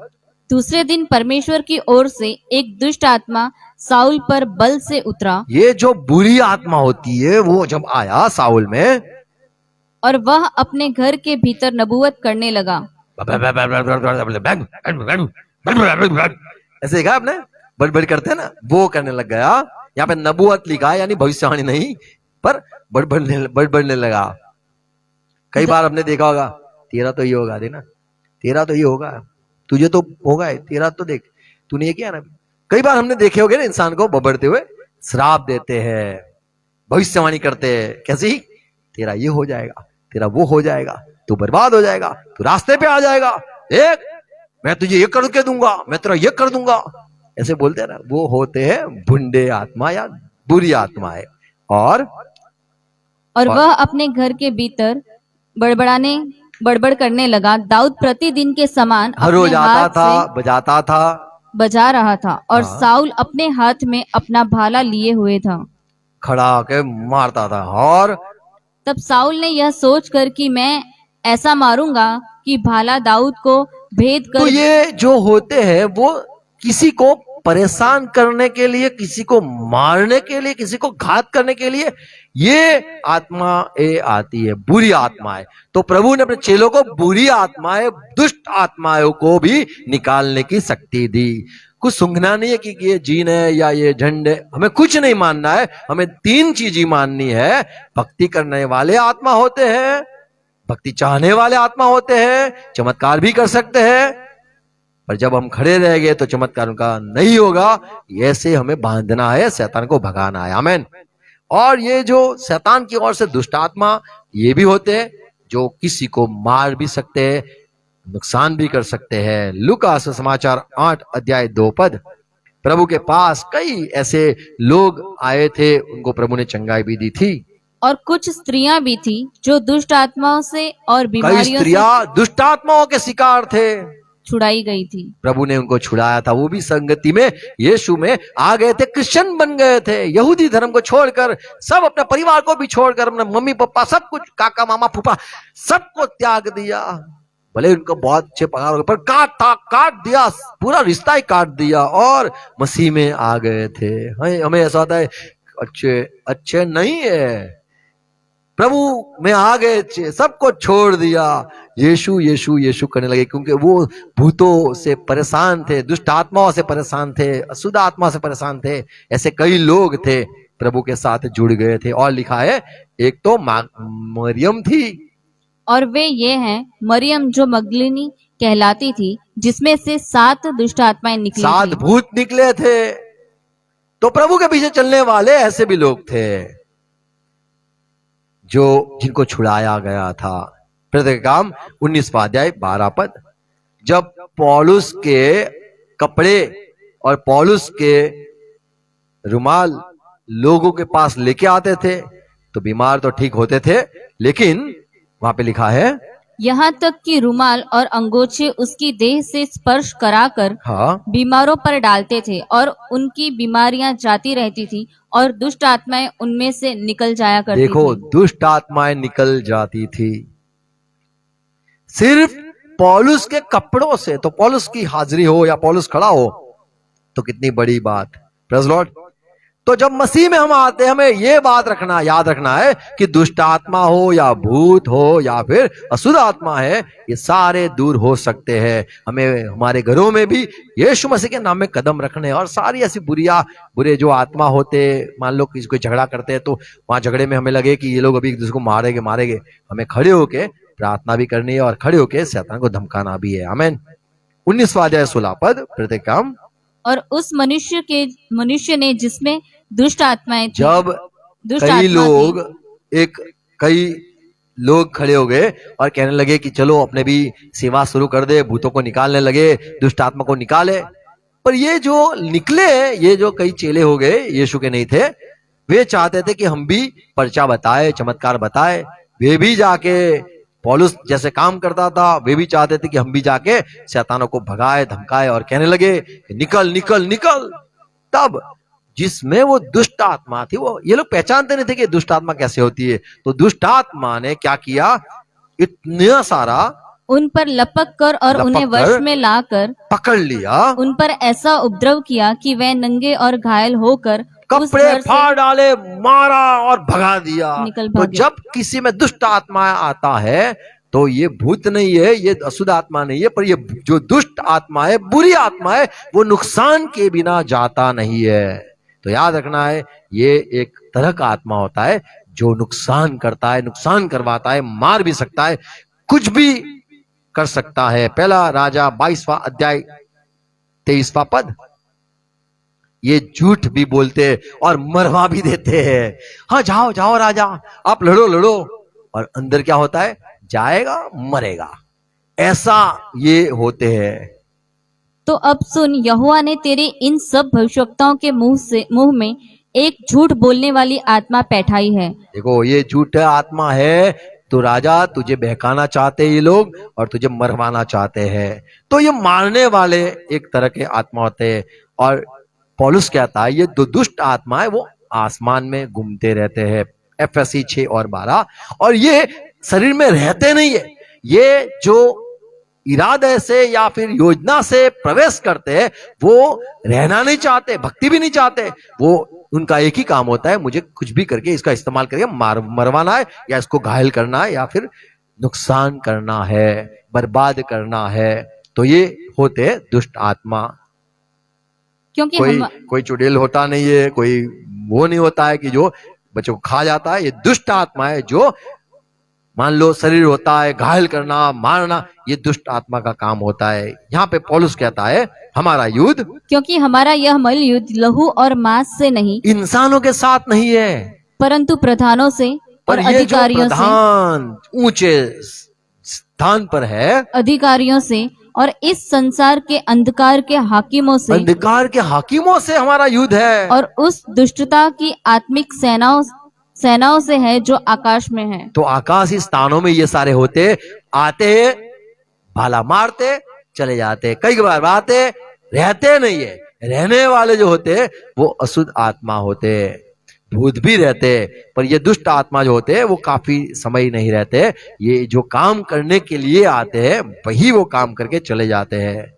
दूसरे दिन परमेश्वर की ओर से एक दुष्ट आत्मा साउल पर बल से उतरा ये जो बुरी आत्मा होती है वो जब आया साउल में, और वह अपने घर के भीतर नबूवत करने लगा। ऐसे कहा आपने, बड़बड़ करते हैं ना, वो करने लग गया। यहाँ पे नबूवत लिखा है, यानी भविष्यवाणी नहीं, पर बड़बड़ने लगा। कई बार हमने देखा होगा, तेरा तो ये होगा, देना तेरा तो ये होगा, तुझे तो होगा, तेरा तो देख, तूने ये किया ना। कई बार हमने देखे होंगे ना इंसान को बबड़ते हुए, श्राप देते हैं, भविष्यवाणी करते हैं, कैसी, तेरा ये हो जाएगा, तेरा वो हो जाएगा, तू बर्बाद हो जाएगा, तू रास्ते पे आ जाएगा, देख मैं तुझे ये करके दूंगा, मैं तेरा ये कर दूंगा, ऐसे बोलते हैं ना। वो होते हैं भुंडे आत्मा या बुरी आत्माएं। और वह अपने घर के भीतर बड़बड़ करने लगा। दाऊद प्रतिदिन के समान हर रोज अपने आता हाथ था, से बजाता था, बजा रहा था, और हाँ। साउल अपने हाथ में अपना भाला लिए हुए था। खड़ा होके मारता था। और तब साउल ने यह सोचकर कि मैं ऐसा मारूंगा कि भाला दाऊद को भेद तो कर ये जो होते हैं वो किसी को परेशान करने के लिए, किसी को मारने के लिए, किसी को घात करने के लिए ये आत्मा आती है, बुरी आत्माएं। तो प्रभु ने अपने चेलों को बुरी आत्माएं, दुष्ट आत्माओं को भी निकालने की शक्ति दी। कुछ सूंघना नहीं है कि ये जीन है या ये झंड है, हमें कुछ नहीं मानना है, हमें 3 चीज ही माननी है। भक्ति करने वाले आत्मा होते हैं, भक्ति चाहने वाले आत्मा होते हैं, चमत्कार भी कर सकते हैं, पर जब हम खड़े रह गए तो चमत्कार उनका नहीं होगा। ऐसे हमें बांधना है, शैतान को भगाना है। आमीन। और ये जो शैतान की ओर से दुष्ट आत्मा ये भी होते हैं जो किसी को मार भी सकते हैं, नुकसान भी कर सकते हैं। लूका सुसमाचार 8 अध्याय 2 पद, प्रभु के पास कई ऐसे लोग आए थे, उनको प्रभु ने चंगाई भी दी थी। और कुछ स्त्रियां भी थी जो दुष्ट आत्माओं से और कई बीमारियों से स्त्रियां दुष्ट आत्माओं के शिकार थे, छुड़ाई गई थी। प्रभु ने उनको छुड़ाया था। वो भी संगति में यीशु में आ गए थे, क्रिश्चियन बन गए थे, यहूदी धर्म को छोड़कर, सब अपने परिवार को भी छोड़कर, अपने मम्मी पापा सब कुछ, काका मामा फूफा सबको त्याग दिया। भले उनको बहुत अच्छे पगार हो गए, पर काट दिया, पूरा रिश्ता ही काट दिया और मसीह में आ गए थे। हमें ऐसा होता है अच्छे नहीं है, प्रभु में आ गए, सबको छोड़ दिया, यीशु यीशु यीशु करने लगे, क्योंकि वो भूतों से परेशान थे, दुष्ट आत्माओं से परेशान थे, अशुद्ध आत्मा से परेशान थे। ऐसे कई लोग थे, प्रभु के साथ जुड़ गए थे। और लिखा है एक तो मरियम थी, और वे ये हैं, मरियम जो मगदलिनी कहलाती थी, जिसमें से 7 दुष्ट आत्माएं निकली 7 थी। भूत निकले थे। तो प्रभु के पीछे चलने वाले ऐसे भी लोग थे जो जिनको छुड़ाया गया था। प्रेरितों के काम 19वां अध्याय 12 पद, जब पौलुस के कपड़े और पौलुस के रुमाल लोगों के पास लेके आते थे तो बीमार तो ठीक होते थे, लेकिन वहां पे लिखा है, यहाँ तक कि रुमाल और अंगोछे उसकी देह से स्पर्श कराकर हाँ, बीमारों पर डालते थे, और उनकी बीमारियां जाती रहती थी, और दुष्ट आत्माएं उनमें से निकल जाया करती देखो थी। दुष्ट आत्माएं निकल जाती थी सिर्फ पौलुस के कपड़ों से। तो पौलुस की हाजिरी हो या पौलुस खड़ा हो तो कितनी बड़ी बात। Praise Lord. तो जब मसीह में हम आते हैं, हमें यह बात रखना, याद रखना है कि दुष्ट आत्मा हो या भूत हो या फिर अशुद्ध आत्मा है, ये सारे दूर हो सकते हैं। हमें हमारे घरों में भी यीशु मसीह के नाम में कदम रखने, और सारी ऐसी बुरे जो आत्मा होते, मान लो किसी को झगड़ा करते हैं तो वहां झगड़े में हमें लगे कि ये लोग अभी एक दूसरे को मारेंगे, हमें खड़े होके प्रार्थना भी करनी है और खड़े होके शैतान को धमकाना भी है। आमीन। 19वां अध्याय 16 पद, प्रत्येक काम, और उस मनुष्य ने जिसमें दुष्ट आत्माएं थी, जब दुष्ट कई आत्मा लोग थी, कई लोग खड़े हो गए और कहने लगे कि चलो अपने भी सेवा शुरू कर दे, भूतों को निकालने लगे, दुष्ट आत्मा को निकाले। पर ये जो निकले, ये जो कई चेले हो गए, यीशु के नहीं थे, वे चाहते थे कि हम भी पर्चा बताए, चमत्कार बताए, वे भी जाके पौलुस जैसे काम करता था वे भी चाहते थे कि हम भी जाके शैतानों को भगाए धमकाए और कहने लगे कि निकल निकल निकल। तब जिसमें वो दुष्ट आत्मा थी, वो ये लोग पहचानते नहीं थे कि दुष्ट आत्मा कैसे होती है। तो दुष्ट आत्मा ने क्या किया, इतना सारा उन पर लपक कर और उन्हें लपक कर वश में लाकर पकड़ लिया, उन पर ऐसा उपद्रव किया कि वे नंगे और घायल होकर उस कपड़े घर से फाड़ डाले, मारा और भगा दिया। निकल तो भागे। जब किसी में दुष्ट आत्मा आता है तो ये भूत नहीं है, ये अशुद्ध आत्मा नहीं है, पर ये जो दुष्ट आत्मा है, बुरी आत्मा है, वो नुकसान के बिना जाता नहीं है। तो याद रखना है, ये एक तरह का आत्मा होता है जो नुकसान करता है, नुकसान करवाता है, मार भी सकता है, कुछ भी कर सकता है। पहला राजा 22वां अध्याय 23वां पद। ये झूठ भी बोलते हैं और मरवा भी देते हैं। हाँ जाओ जाओ राजा, आप लड़ो लड़ो, और अंदर क्या होता है, जाएगा मरेगा, ऐसा ये होते हैं। तो अब सुन, यहोवा ने तेरे इन सब भविष्यवक्ताओं के मुंह में एक झूठ बोलने वाली आत्मा बैठाई है। देखो ये झूठ आत्मा है, तो राजा तुझे बहकाना चाहते हैं ये लोग और तुझे मरवाना चाहते हैं। तो ये मारने वाले एक तरह के आत्मा होते हैं। और पौलुस कहता है ये दो दुष्ट आत्मा है, वो आसमान में घूमते रहते हैं, एफएससी 6 और 12। और ये शरीर में रहते नहीं है, ये जो इरादे से या फिर योजना से प्रवेश करते हैं, वो रहना नहीं चाहते, भक्ति भी नहीं चाहते। वो उनका एक ही काम होता है, मुझे कुछ भी करके इसका इस्तेमाल करके मरवाना है, या इसको घायल करना है, या फिर नुकसान करना है, बर्बाद करना है। तो ये होते दुष्ट आत्मा। क्योंकि कोई चुड़ैल होता नहीं है, कोई वो नहीं होता है कि जो बच्चों को खा जाता है। ये दुष्ट आत्मा है जो मान लो शरीर होता है, घायल करना, मारना, ये दुष्ट आत्मा का काम होता है। यहाँ पे पौलुस कहता है हमारा युद्ध, क्योंकि हमारा यह मल युद्ध लहू और मांस से नहीं, इंसानों के साथ नहीं है, परंतु प्रधानों से और पर ये जो अधिकारियों से, प्रधान ऊंचे स्थान पर है, अधिकारियों से और इस संसार के अंधकार के हाकिमों से, अंधकार के हाकिमों से हमारा युद्ध है। और उस दुष्टता की आत्मिक सेनाओं से है जो आकाश में है। तो आकाशी स्थानों में ये सारे होते आते, भाला मारते चले जाते, कई बार आते, रहते नहीं है। रहने वाले जो होते वो अशुद्ध आत्मा होते, भूत भी रहते, पर ये दुष्ट आत्मा जो होते हैं वो काफी समय नहीं रहते। ये जो काम करने के लिए आते हैं वही वो काम करके चले जाते हैं।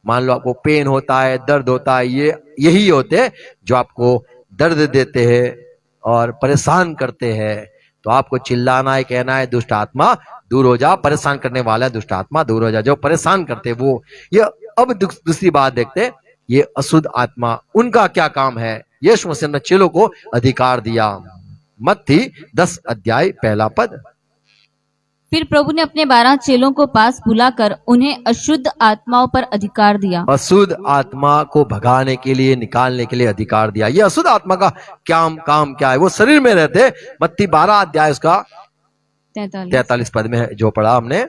मान लो आपको पेन होता है, दर्द होता है, ये यही होते हैं जो आपको दर्द देते हैं और परेशान करते हैं। तो आपको चिल्लाना है, कहना है दुष्ट आत्मा दूर हो जा, परेशान करने वाला है दुष्ट आत्मा दूर हो जा। जो परेशान करते वो ये। अब दूसरी बात देखते, ये अशुद्ध आत्मा, उनका क्या काम है। यीशु मसीह ने चेलों को अधिकार दिया। मत्ती 10 अध्याय 1 पद। फिर प्रभु ने अपने 12 चेलों को पास बुलाकर उन्हें अशुद्ध आत्माओं पर अधिकार दिया। अशुद्ध आत्मा को भगाने के लिए, निकालने के लिए अधिकार दिया। ये अशुद्ध आत्मा का काम क्या है, वो शरीर में रहते। मत्ती 12 अध्याय उसका 43 पद में जो पढ़ा हमने,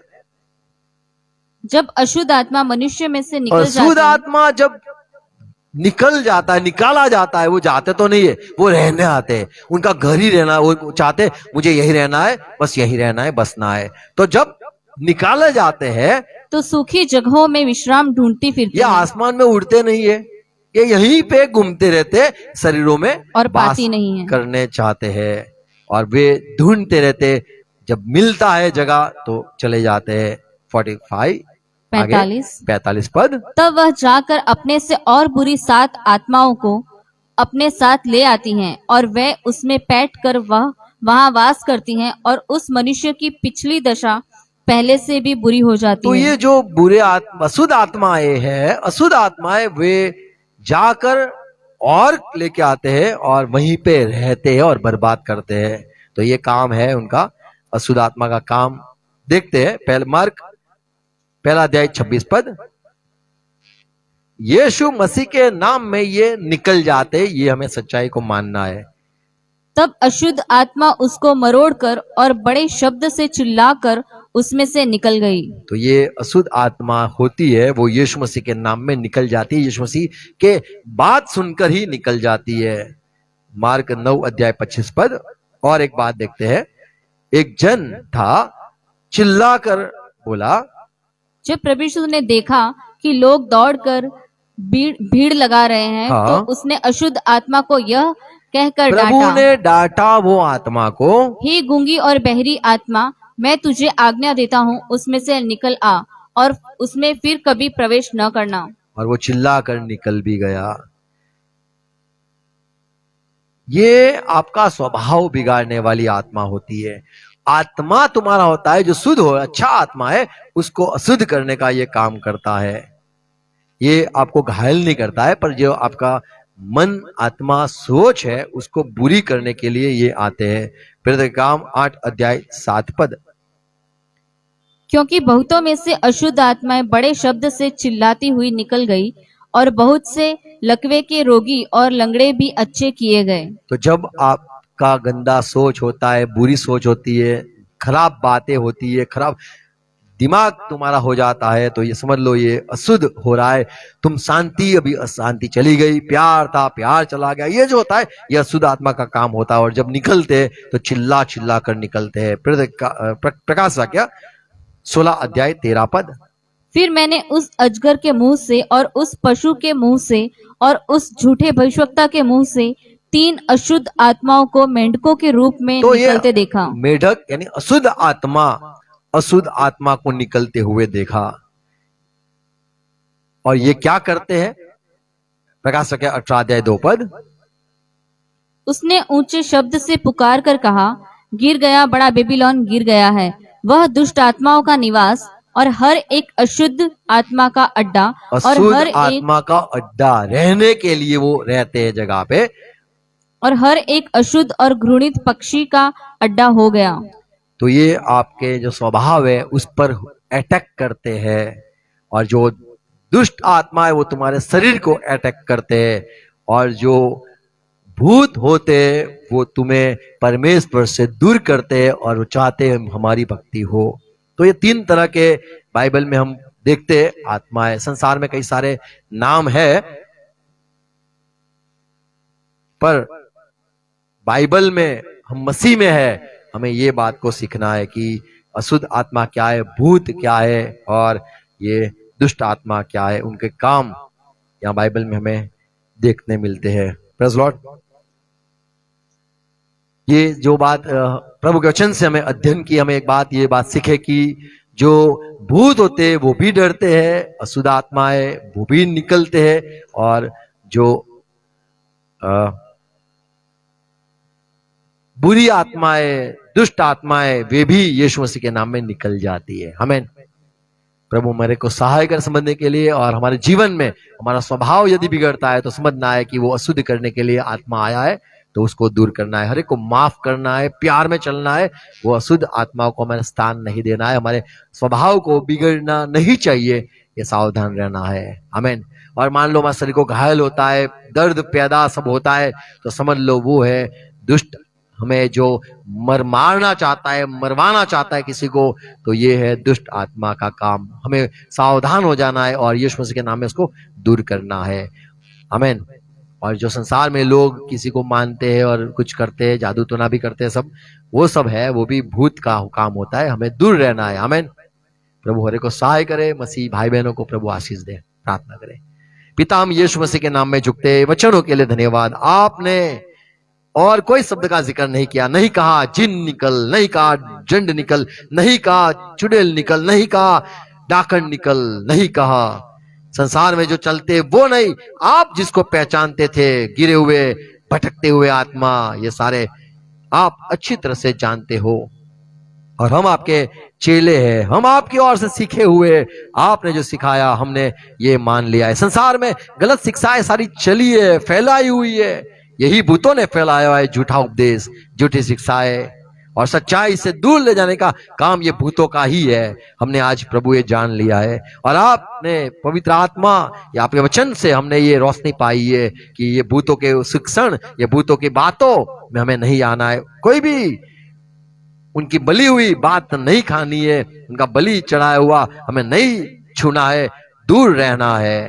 जब अशुद्ध आत्मा मनुष्य में से निकल अशुद्ध जाती है, आत्मा जब निकल जाता है, निकाला जाता है, वो जाते तो नहीं है, वो रहने आते हैं। उनका घर ही रहना, वो चाहते मुझे यही रहना है, बस यही रहना है, बसना है। तो जब निकाले जाते हैं तो सूखी जगहों में विश्राम ढूंढती फिरती ये है आसमान में उड़ते नहीं है, ये यहीं पे घूमते रहते, शरीरों में और वास पाती नहीं है। करने चाहते हैं, और वे ढूंढते रहते, जब मिलता है जगह तो चले जाते हैं। 45 पद। तब वह जाकर अपने से और बुरी 7 आत्माओं को अपने साथ ले आती हैं, और वे उसमें बैठ कर वह वहां वास करती हैं, और उस मनुष्य की पिछली दशा पहले से भी बुरी हो जाती तो है। ये जो बुरे आत्मा, अशुद्ध आत्माएं हैं, अशुद्ध आत्माएं वे जाकर और लेके आते हैं और वहीं पे रहते हैं और बर्बाद करते हैं। तो ये काम है उनका, अशुद्ध आत्मा का काम। देखते हैं पहले मार्क 1 अध्याय 26 पद। यीशु मसीह के नाम में ये निकल जाते, ये हमें सच्चाई को मानना है। तब अशुद्ध आत्मा उसको मरोड़कर और बड़े शब्द से चिल्लाकर उसमें से निकल गई। तो ये अशुद्ध आत्मा होती है, वो यीशु मसीह के नाम में निकल जाती है, यीशु मसीह के बात सुनकर ही निकल जाती है। मार्क 9 अध्याय 25 पद। और एक बात देखते हैं, एक जन था चिल्लाकर बोला, जब प्रभु यीशु ने देखा कि लोग दौड़कर भीड़ लगा रहे हैं, हाँ। तो उसने अशुद्ध आत्मा को यह कहकर प्रभु डांटा, ने डांटा वो आत्मा को, हे गूंगी और बहरी आत्मा, मैं तुझे आज्ञा देता हूँ, उसमें से निकल आ और उसमें फिर कभी प्रवेश न करना। और वो चिल्लाकर निकल भी गया। ये आपका स्वभाव बिगाड़ने वाली आत्मा होती है। आत्मा तुम्हारा होता है जो शुद्ध हो, अच्छा आत्मा है, उसको अशुद्ध करने का ये काम करता है। ये आपको घायल नहीं करता है, पर जो आपका मन, आत्मा, सोच है, उसको बुरी करने के लिए ये आते हैं। प्रेरित काम 8 अध्याय 7 पद। क्योंकि बहुतों में से अशुद्ध आत्माएं बड़े शब्द से चिल्लाती हुई निकल गई और बहुत से लकवे के रोगी और लंगड़े भी अच्छे किए गए। तो जब आपका गंदा सोच होता है, बुरी सोच होती है, खराब बातें होती है, खराब दिमाग तुम्हारा हो जाता है, तो ये समझ लो ये अशुद्ध हो रहा है। तुम शांति, अभी अशांति चली गई, प्यार था प्यार चला गया, ये जो होता है ये अशुद्ध आत्मा का काम होता है। और जब निकलते तो चिल्ला चिल्ला कर निकलते हैं। प्रकाश वाक्य 16 अध्याय 13 पद। फिर मैंने उस अजगर के मुंह से और उस पशु के मुंह से और उस झूठे भविष्यवक्ता के मुंह से 3 अशुद्ध आत्माओं को मेंढकों के रूप में तो ये निकलते देखा। मेढक यानी अशुद्ध आत्मा, अशुद्ध आत्मा को निकलते हुए देखा। और ये क्या करते हैं? प्रकाश वाक्य 18 अध्याय 2 पद। उसने ऊंचे शब्द से पुकार कर कहा, गिर गया, बड़ा बेबीलोन गिर गया है, वह दुष्ट आत्माओं का निवास और हर एक अशुद्ध आत्मा का अड्डा और अशुद्ध हर एक आत्मा का अड्डा, रहने के लिए वो रहते हैं जगह पे। और हर एक अशुद्ध और घृणित पक्षी का अड्डा हो गया। तो ये आपके जो स्वभाव है उस पर अटैक करते हैं। और जो दुष्ट आत्मा है वो तुम्हारे शरीर को अटैक करते हैं। और जो भूत होते हैं वो तुम्हें परमेश्वर से दूर करते हैं और वो चाहते हैं हमारी भक्ति हो। तो ये 3 तरह के बाइबल में हम देखते हैं आत्माएं। संसार में कई सारे नाम है, पर बाइबल में हम मसीह में है, हमें ये बात को सीखना है कि अशुद्ध आत्मा क्या है, भूत क्या है और ये दुष्ट आत्मा क्या है। उनके काम यहाँ बाइबल में हमें देखने मिलते हैं। Praise Lord. ये जो बात प्रभु के वचन से हमें अध्ययन की, हमें एक बात, ये बात सीखे कि जो भूत होते हैं वो भी डरते हैं, अशुद्ध आत्माएं वो भी निकलते हैं, और जो बुरी आत्माएं, दुष्ट आत्माएं, वे भी यीशु मसीह के नाम में निकल जाती है। हमें प्रभु मेरे को सहाय कर समझने के लिए, और हमारे जीवन में हमारा स्वभाव यदि बिगड़ता है तो समझना है कि वो अशुद्ध करने के लिए आत्मा आया है, तो उसको दूर करना है, हर एक को माफ करना है, प्यार में चलना है। वो अशुद्ध आत्माओं को हमें स्थान नहीं देना है, हमारे स्वभाव को बिगड़ना नहीं चाहिए, ये सावधान रहना है। आमीन। और मान लो हमारे शरीर को घायल होता है, दर्द पैदा सब होता है, तो समझ लो वो है दुष्ट, हमें जो मारना चाहता है, मरवाना चाहता है किसी को, तो ये है दुष्ट आत्मा का काम। हमें सावधान हो जाना है और यीशु मसीह के नाम में उसको दूर करना है। आमीन। और जो संसार में लोग किसी को मानते हैं और कुछ करते हैं, जादू टोना भी करते हैं, सब वो सब है, वो भी भूत का काम होता है, हमें दूर रहना है। आमीन। प्रभु हरे को सहाय करे, मसीह भाई बहनों को प्रभु आशीष दे। प्रार्थना करें। पिता, हम यीशु मसीह के नाम में झुकते वचनों के लिए धन्यवाद। आपने और कोई शब्द का जिक्र नहीं किया, नहीं कहा जिन निकल, नहीं कहा जंड निकल, नहीं कहा चुड़ैल निकल, नहीं कहा डाकन निकल, नहीं कहा संसार में जो चलते वो नहीं, आप जिसको पहचानते थे, गिरे हुए भटकते हुए आत्मा, ये सारे आप अच्छी तरह से जानते हो, और हम आपके चेले हैं, हम आपकी ओर से सीखे हुए, आपने जो सिखाया हमने ये मान लिया है। संसार में गलत शिक्षाएं सारी चली है, फैलाई हुई है, यही भूतों ने फैलाया है, झूठा उपदेश, झूठी शिक्षाएं, और सच्चाई से दूर ले जाने का काम ये भूतों का ही है। हमने आज प्रभु ये जान लिया है, और आपने पवित्र आत्मा या आपके वचन से हमने ये रोशनी पाई है कि ये भूतों के शिक्षण, ये भूतों की बातों में हमें नहीं आना है, कोई भी उनकी बली हुई बात नहीं खानी है, उनका बलि चढ़ाया हुआ हमें नहीं छूना है, दूर रहना है,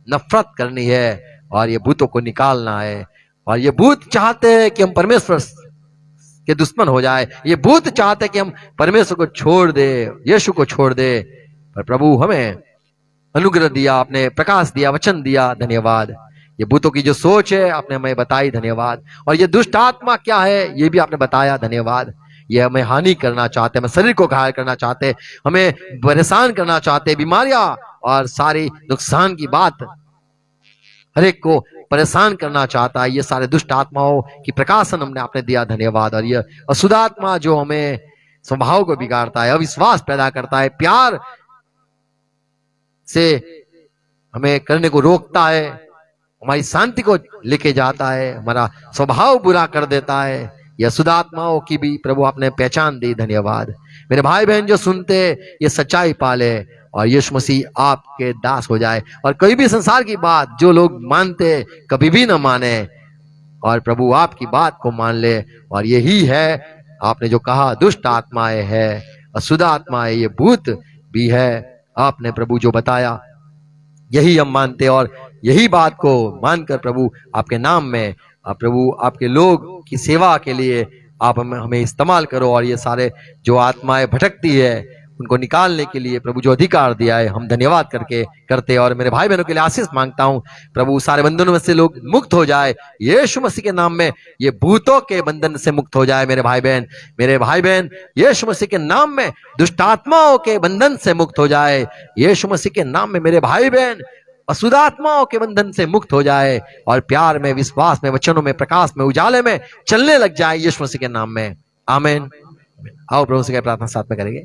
नफरत करनी है, और ये भूतों को निकालना है। और ये भूत चाहते हैं कि हम परमेश्वर के दुश्मन हो जाए। ये भूत चाहते हैं कि हम परमेश्वर को छोड़ दे, यीशु को छोड़ दे, पर प्रभु हमें अनुग्रह दिया, आपने प्रकाश दिया, वचन दिया, धन्यवाद। ये भूतों की जो सोच है आपने हमें बताई, धन्यवाद। और ये दुष्ट आत्मा क्या है ये भी आपने बताया, धन्यवाद। ये हमें हानि करना चाहते, हमें शरीर को घायल करना चाहते, हमें परेशान करना चाहते, बीमारियां और सारी नुकसान की बात हर एक को परेशान करना चाहता है। ये सारे दुष्ट आत्माओं की प्रकाशन हमने आपने दिया, धन्यवाद। और ये अशुद्ध आत्मा जो हमें स्वभाव को बिगाड़ता है, अविश्वास पैदा करता है, प्यार से हमें करने को रोकता है, हमारी शांति को लेके जाता है, हमारा स्वभाव बुरा कर देता है, यह अशुद्ध आत्माओं की भी प्रभु आपने पहचान दी, धन्यवाद। मेरे भाई बहन जो सुनते ये सच्चाई पाले और यीशु मसीह आपके दास हो जाए, और कोई भी संसार की बात जो लोग मानते कभी भी ना माने, और प्रभु आपकी बात को मान ले। और यही है आपने जो कहा, दुष्ट आत्माएं है, अशुद्ध आत्माएं, ये भूत भी है, आपने प्रभु जो बताया यही हम मानते, और यही बात को मानकर प्रभु आपके नाम में प्रभु आपके लोग की सेवा के लिए आप हमें इस्तेमाल करो। और ये सारे जो आत्माएं भटकती है उनको निकालने के लिए प्रभु जो अधिकार दिया है हम धन्यवाद करके करते। और मेरे भाई बहनों के लिए आशीष मांगता हूं, प्रभु सारे बंधनों में से लोग मुक्त हो जाए, यीशु मसीह के नाम में ये भूतों के बंधन से मुक्त हो जाए। मेरे भाई बहन यीशु मसीह के नाम में दुष्ट आत्माओं के बंधन से मुक्त हो जाए, यीशु मसीह के नाम में मेरे भाई बहन अशुद्ध आत्माओं के बंधन से मुक्त हो जाए, और प्यार में, विश्वास में, वचनों में, प्रकाश में, उजाले में चलने लग जाए, यीशु मसीह के नाम में, आमीन। आओ प्रभु से प्रार्थना साथ में करेंगे।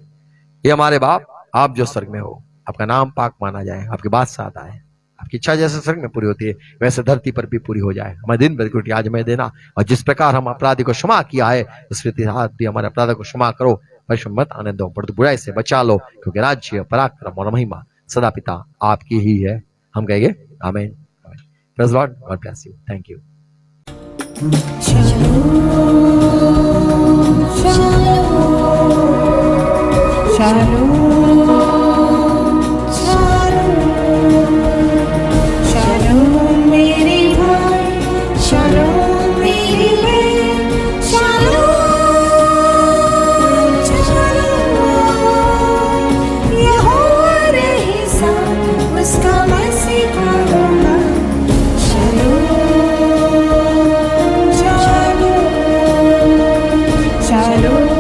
ये हमारे बाप, आप जो स्वर्ग में हो, आपका नाम पाक माना जाए, आपकी बादशाहत आए, आपकी इच्छा जैसे स्वर्ग में पूरी होती है वैसे धरती पर भी पूरी हो जाए। हमारे दिन भर की रोटी आज हमें देना, और जिस प्रकार हम अपराधी को क्षमा किया है उस रीति भी हमारे अपराध को क्षमा करो, वैश्व मत आने दो, पर बुराई से बचा लो, क्योंकि राज्य, पराक्रम और महिमा सदा पिता आपकी ही है। हम कहेंगे आमीन। Praise Lord, God bless you, thank you. Shalom मेरे भाई, shalom मेरी बहन, shalom, shalom। यहोवा रहे साथ, उसका मसीह का होगा। Shalom, shalom, shalom।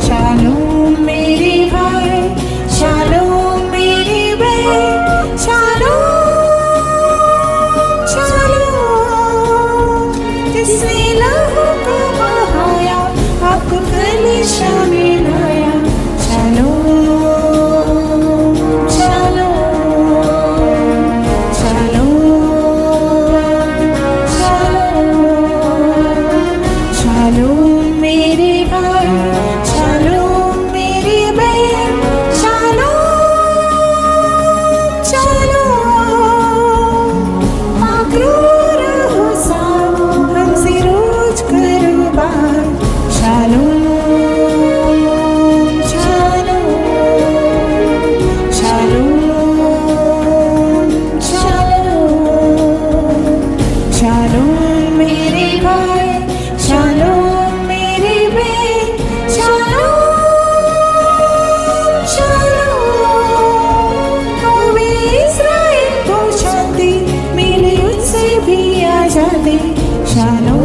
Shalom मेरे भाई, shalom मेरी बहन, shalom, shalom। जिसने लहू को बहाया, आपको कलीसिया में लाया। Shalom, shalom, shalom, shalom। Shalom मेरे भाई, shalom मेरी बहन, shalom, shalom। मगरूर हो सब, हमसे रोज करो बात। Shalom, shalom, shalom, shalom। Shalom मेरे भाई, shalom मेरी बहन, shalom, shalom। कौमे इस्राएल को शांति मिले, उससे भी आजादी। Shalom।